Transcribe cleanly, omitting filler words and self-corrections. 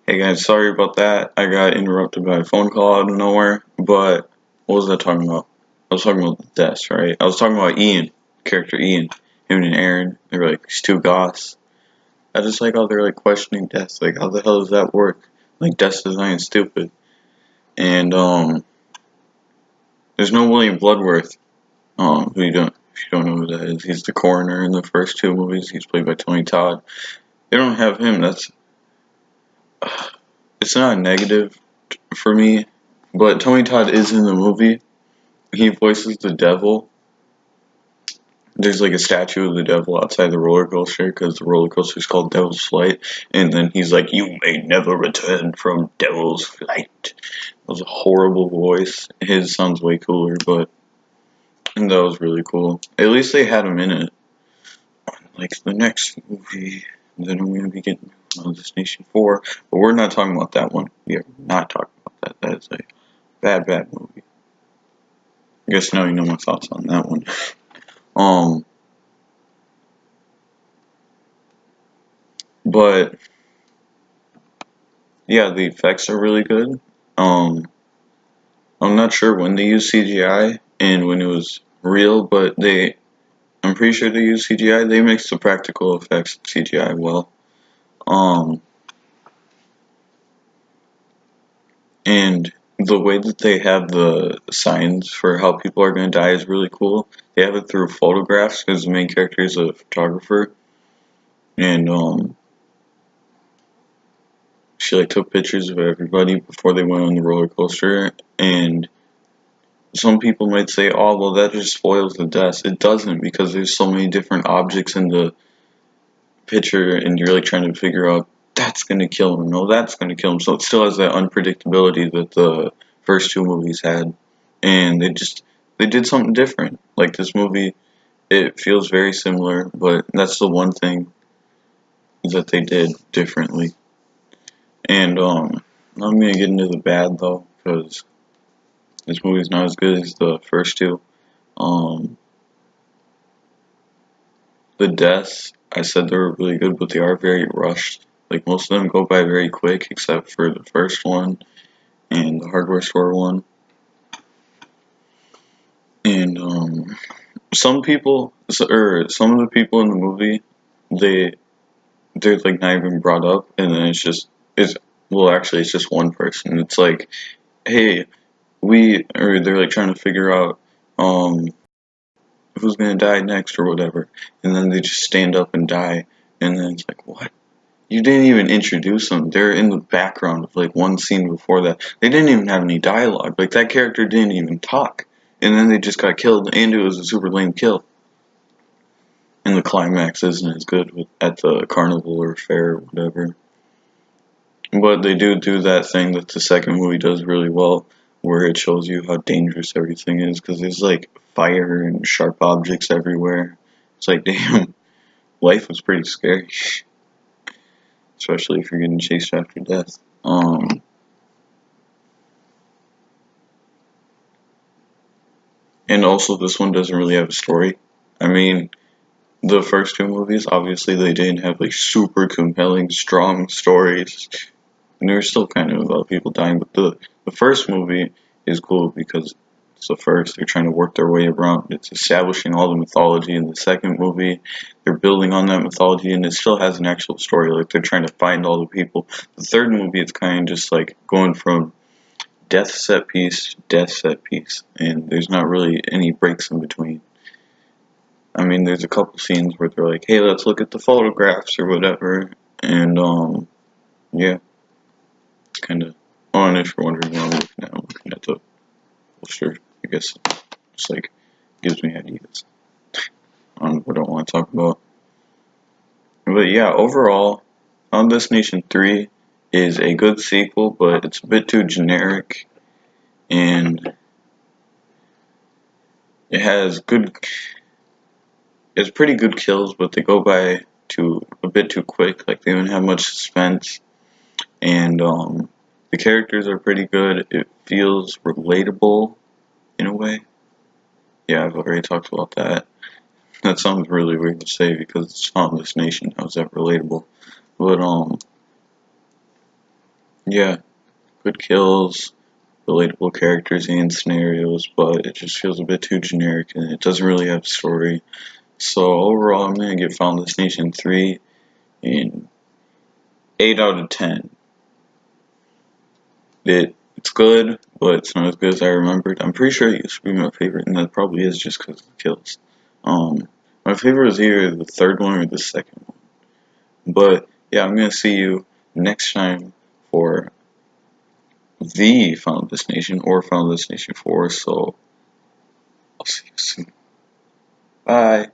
Hey guys, sorry about that. I got interrupted by a phone call out of nowhere. But what was I talking about? I was talking about the deaths, right? I was talking about Ian, character Ian, him and Aaron. They were like these two goths. I just like how they're like questioning death. Like, how the hell does that work? Like, death design is stupid. And there's no William Bloodworth. Who you don't if you don't know who that is, he's the coroner in the first two movies. He's played by Tony Todd. They don't have him. That's it's not a negative for me, but Tony Todd is in the movie. He voices the devil. There's like a statue of the devil outside the roller coaster because the roller coaster is called Devil's Flight, and then he's like, "You may never return from Devil's Flight." It was a horrible voice. His sounds way cooler, but and that was really cool. At least they had him in it. Like the next movie, then I'm gonna be getting on Destination 4, but we're not talking about that one. We are not talking about that. That is a bad movie. I guess now you know my thoughts on that one. Um, but yeah, the effects are really good. Um, I'm not sure when they used CGI and when it was real, but I'm pretty sure they used CGI. They mix the practical effects and CGI well. Um, and the way that they have the signs for how people are going to die is really cool. They have it through photographs because the main character is a photographer, and she like took pictures of everybody before they went on the roller coaster. And some people might say, "Oh, well, that just spoils the deaths." It doesn't, because there's so many different objects in the picture, and you're like trying to figure out that's going to kill him. No, that's going to kill him. So it still has that unpredictability that the first two movies had, and they did something different. Like this movie, it feels very similar, but that's the one thing that they did differently. And I'm gonna get into the bad though, because this movie's not as good as the first two. Um, the deaths, I said they were really good, but they are very rushed. Like most of them go by very quick, except for the first one and the hardware store one. And some of the people in the movie, they they're like not even brought up, and then it's well, actually, it's just one person. It's like, hey, or they're like trying to figure out who's gonna die next or whatever, and then they just stand up and die, and then it's like, what? You didn't even introduce them. They're in the background of like one scene before that. They didn't even have any dialogue. Like that character didn't even talk, and then they just got killed, and it was a super lame kill. And the climax isn't as good at the carnival or fair or whatever. But they do that thing that the second movie does really well, where it shows you how dangerous everything is, because there's like fire and sharp objects everywhere. It's like, damn, life was pretty scary, especially if you're getting chased after death. And also, this one doesn't really have a story. I mean, the first two movies, obviously, they didn't have like super compelling, strong stories, and they were still kind of about people dying. But the first movie is cool because it's the first. They're trying to work their way around. It's establishing all the mythology. In the second movie, they're building on that mythology, and it still has an actual story. Like they're trying to find all the people. The third movie, it's kind of just like going from death set piece to death set piece, and there's not really any breaks in between. I mean, there's a couple scenes where they're like, "Hey, let's look at the photographs or whatever," and yeah, it's kind of. Oh, and if you're wondering what I'm looking at the poster. I guess it's like gives me ideas on what I want to talk about. But yeah, overall, On Destination 3 is a good sequel, but it's a bit too generic, and it has good, it's pretty good kills, but they go by too a bit too quick. Like they don't have much suspense, and the characters are pretty good. It feels relatable in a way. Yeah, I've already talked about that. That sounds really weird to say because it's on this nation. How's that relatable? But Yeah, good kills, relatable characters and scenarios, but it just feels a bit too generic and it doesn't really have a story. So overall, I'm gonna give Final Destination 3 and 8 out of 10. It's good, but it's not as good as I remembered. I'm pretty sure it used to be my favorite, and that probably is just because of the kills. My favorite is either the third one or the second one. But yeah, I'm gonna see you next time for the Final Destination or Final Destination 4. So I'll see you soon. Bye.